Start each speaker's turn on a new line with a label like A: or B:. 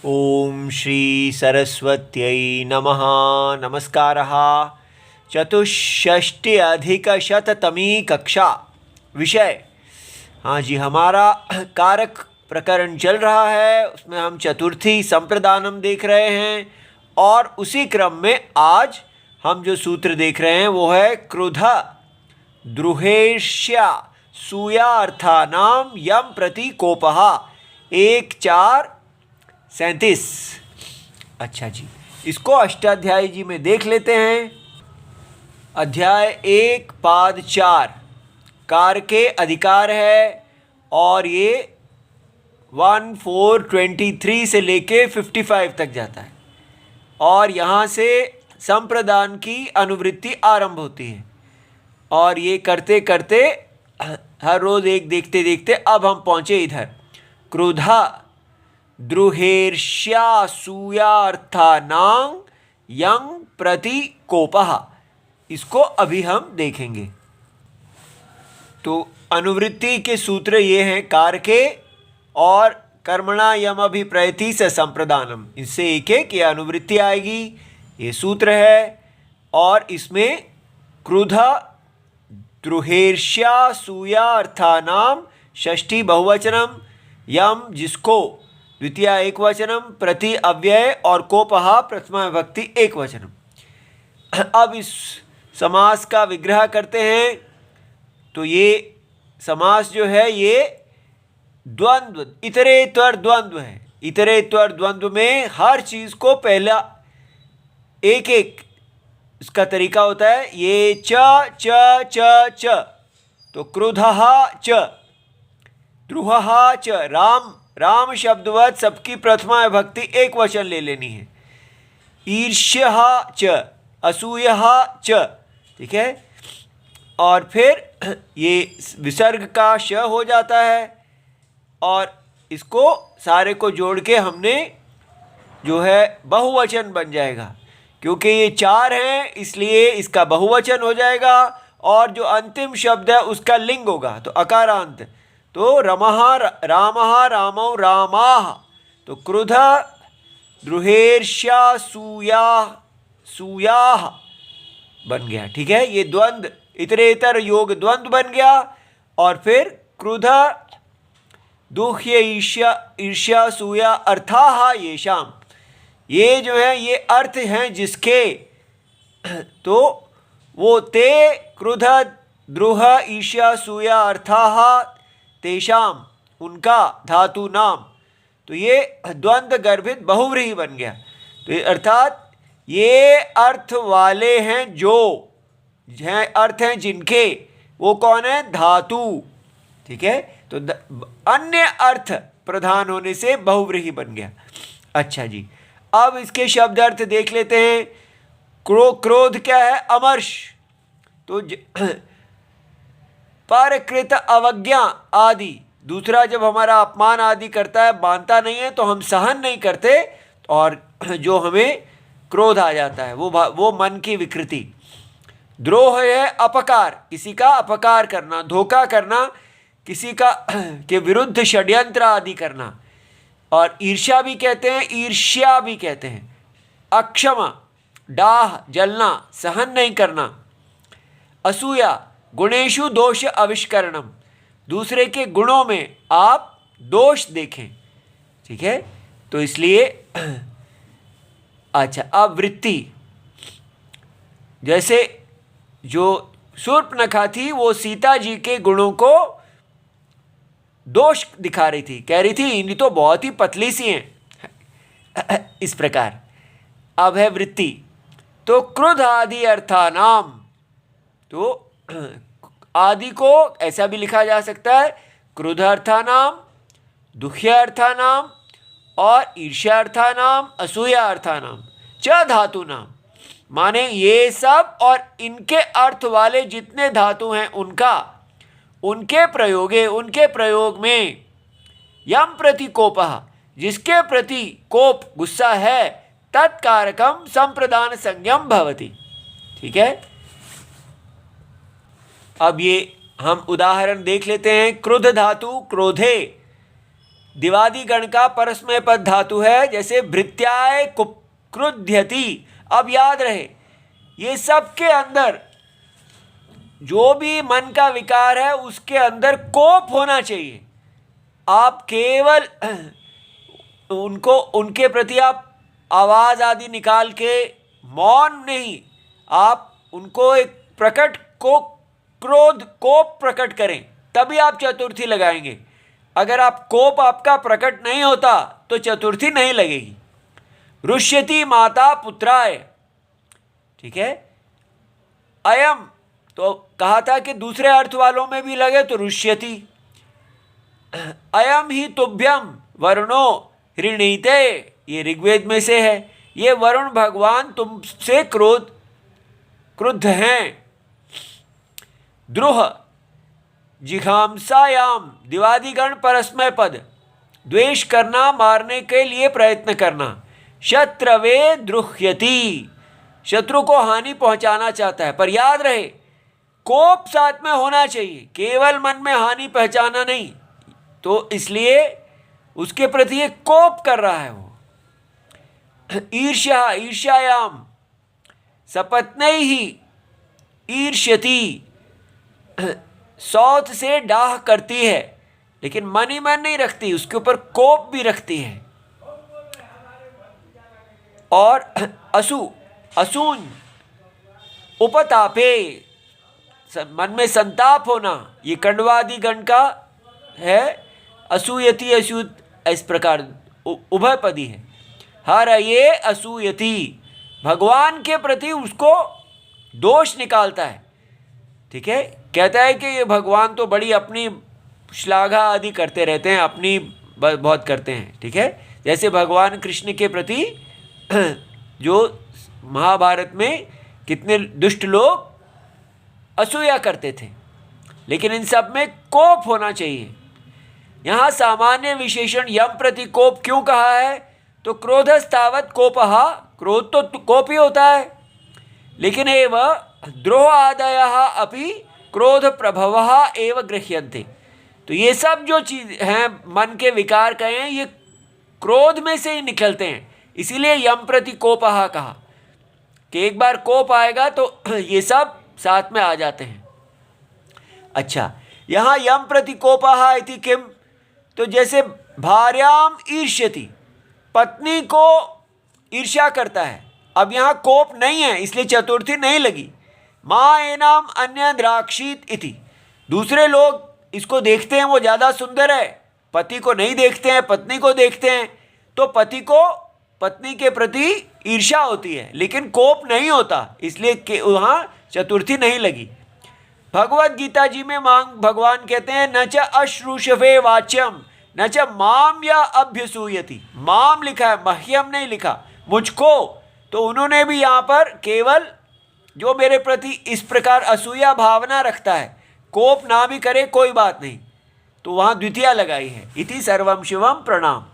A: ओम श्री सरस्वत्यै नमः। नमस्कारः। चतुष्षष्टि-अधिकशततमी कक्षा। विषय, हाँ जी, हमारा कारक प्रकरण चल रहा है, उसमें हम चतुर्थी संप्रदानम देख रहे हैं और उसी क्रम में आज हम जो सूत्र देख रहे हैं वो है क्रुध द्रुहेष्या सूयार्थानाम यम प्रति कोपः 1-4-37। अच्छा जी, इसको अष्टाध्यायी जी में देख लेते हैं। अध्याय 1 पाद 4 कार के अधिकार है और ये 1-4-23 से लेके 55 तक जाता है और यहाँ से संप्रदान की अनुवृत्ति आरंभ होती है और ये करते करते हर रोज एक देखते देखते अब हम पहुँचे इधर क्रुधा द्रुहेर्ष्यासूयार्थानां यं प्रति कोपः। इसको अभी हम देखेंगे। तो अनुवृत्ति के सूत्र ये हैं कार के और कर्मणा यम अभिप्रयति से संप्रदानम, इससे एक एक ये अनुवृत्ति आएगी, ये सूत्र है। और इसमें क्रुध द्रुहेर्ष्यासूयार्थानाम षष्ठी बहुवचनम, यम जिसको द्वितीया एक वचनम, प्रति अव्यय और कोपः प्रथमा विभक्ति एक वचनम। अब इस समास का विग्रह करते हैं। तो ये समास जो है ये द्वंद्व इतरेतर द्वंद्व है। इतरेतर द्वंद्व में हर चीज़ को पहला एक एक इसका तरीका होता है। ये च च च च, तो क्रुधः च, द्रुहः च, राम राम शब्दवत सबकी प्रथमा विभक्ति एक वचन ले लेनी है। ईर्ष्यः च, असूयः च, ठीक है। और फिर ये विसर्ग का श हो जाता है और इसको सारे को जोड़ के हमने जो है बहुवचन बन जाएगा। क्योंकि ये चार हैं इसलिए इसका बहुवचन हो जाएगा और जो अंतिम शब्द है उसका लिंग होगा, तो अकारांत। तो रमः रामः रामौ रामाः, तो क्रुध द्रुहेर्ष्या सूयाः बन गया, ठीक है। ये द्वंद्व इतरेतर योग द्वंद्व बन गया। और फिर क्रुध दुह्य ईर्ष्या सूया अर्थाः येषाम, ये जो है ये अर्थ हैं जिसके, तो वो ते क्रुध द्रुह ईर्ष्या सूया अर्थाः तेषाम, उनका धातु नाम। तो ये द्वंद्व गर्भित बहुव्रीहि बन गया। तो ये अर्थात ये अर्थ वाले हैं, जो हैं अर्थ हैं जिनके, वो कौन है? धातु, ठीक है। तो अन्य अर्थ प्रधान होने से बहुव्रीहि बन गया। अच्छा जी, अब इसके शब्द अर्थ देख लेते हैं। क्रोध क्या है? अमर्ष। तो परकृत अवज्ञा आदि, दूसरा जब हमारा अपमान आदि करता है, बांधता नहीं है, तो हम सहन नहीं करते और जो हमें क्रोध आ जाता है वो मन की विकृति। द्रोह है अपकार, किसी का अपकार करना, धोखा करना, किसी का के विरुद्ध षड्यंत्र आदि करना। और ईर्ष्या भी कहते हैं, ईर्ष्या भी कहते हैं। अक्षमा, डाह, जलना, सहन नहीं करना। असूया, गुणेषु दोष आविष्करणम, दूसरे के गुणों में आप दोष देखें, ठीक है। तो इसलिए अच्छा, अब वृत्ति, जैसे जो शूर्पणखा थी वो सीता जी के गुणों को दोष दिखा रही थी, कह रही थी इन्हीं तो बहुत ही पतली सी हैं, इस प्रकार। अब है वृत्ति, तो क्रोध आदि अर्थानाम, तो आदि को ऐसा भी लिखा जा सकता है क्रोध अर्थानाम, दुह्य अर्थानाम और ईर्ष्या अर्थानाम, असूया अर्थानाम, च धातु नाम, माने ये सब और इनके अर्थ वाले जितने धातु हैं उनके प्रयोग में यम प्रति कोपः, जिसके प्रति कोप गुस्सा है, तत्कारकम संप्रदान संज्ञम भवति, ठीक है। अब ये हम उदाहरण देख लेते हैं। क्रुद्ध धातु क्रोधे, दिवादी गण का परस्मय पद धातु है, जैसे भृत्याय क्रुध्यति। अब याद रहे, ये सब के अंदर जो भी मन का विकार है उसके अंदर कोप होना चाहिए। आप केवल उनको, उनके प्रति आप आवाज आदि निकाल के मौन नहीं, आप उनको एक प्रकट को क्रोध कोप प्रकट करें, तभी आप चतुर्थी लगाएंगे। अगर आप कोप आपका प्रकट नहीं होता तो चतुर्थी नहीं लगेगी। रुष्यति माता पुत्राय, ठीक है। अयम तो कहा था कि दूसरे अर्थ वालों में भी लगे तो रुष्यति। अयम ही तुभ्यम वरुणो हृणीते, ये ऋग्वेद में से है। ये वरुण भगवान तुमसे क्रुद्ध हैं। द्रुह जिघांसायाम, दिवादिगण परस्मय पद, द्वेष करना, मारने के लिए प्रयत्न करना। शत्रवे द्रुह्यति, शत्रु को हानि पहुंचाना चाहता है। पर याद रहे, कोप साथ में होना चाहिए, केवल मन में हानि पहचाना नहीं। तो इसलिए उसके प्रति एक कोप कर रहा है वो। ईर्ष्या ईर्ष्यायाम सपत्नैहि ईर्ष्यति, सौत से डाह करती है लेकिन मन ही मन नहीं रखती, उसके ऊपर कोप भी रखती है। और असून उपतापे, मन में संताप होना, ये कंडवादि गण का है। असूयति असूत, इस प्रकार उभयपदी है। हर ये असूयति, भगवान के प्रति उसको दोष निकालता है, ठीक है। कहता है कि ये भगवान तो बड़ी अपनी श्लाघा आदि करते रहते हैं, अपनी बहुत करते हैं, ठीक है। जैसे भगवान कृष्ण के प्रति जो महाभारत में कितने दुष्ट लोग असूया करते थे, लेकिन इन सब में कोप होना चाहिए। यहाँ सामान्य विशेषण यम प्रति कोप क्यों कहा है? तो क्रोधस्तावत कोपहा, क्रोध तो कोप ही होता है, लेकिन एव द्रोह आदयः अपि क्रोध प्रभवः एव गृह्यन्ते। तो ये सब जो चीज हैं, मन के विकार कहे हैं, ये क्रोध में से ही निकलते हैं। इसीलिए यम प्रति कोपहा कहा कि एक बार कोप आएगा तो ये सब साथ में आ जाते हैं। अच्छा, यहाँ यम प्रति कोपहा इति किम, तो जैसे भार्याम ईर्ष्यति, पत्नी को ईर्ष्या करता है। अब यहाँ कोप नहीं है, इसलिए चतुर्थी नहीं लगी। माँ एनाम अन्य द्राक्षित इति, दूसरे लोग इसको देखते हैं वो ज़्यादा सुंदर है, पति को नहीं देखते हैं, पत्नी को देखते हैं, तो पति को पत्नी के प्रति ईर्ष्या होती है, लेकिन कोप नहीं होता, इसलिए वहाँ चतुर्थी नहीं लगी। भगवत गीता जी में भगवान कहते हैं न च अश्रुषवे वाच्यम न च माम या अभ्यसूयति, माम लिखा है, मह्यम नहीं लिखा, मुझको। तो उन्होंने भी यहाँ पर केवल जो मेरे प्रति इस प्रकार असूया भावना रखता है, कोप ना भी करे कोई बात नहीं, तो वहाँ द्वितीया लगाई है। इति सर्वम शिवम प्रणाम।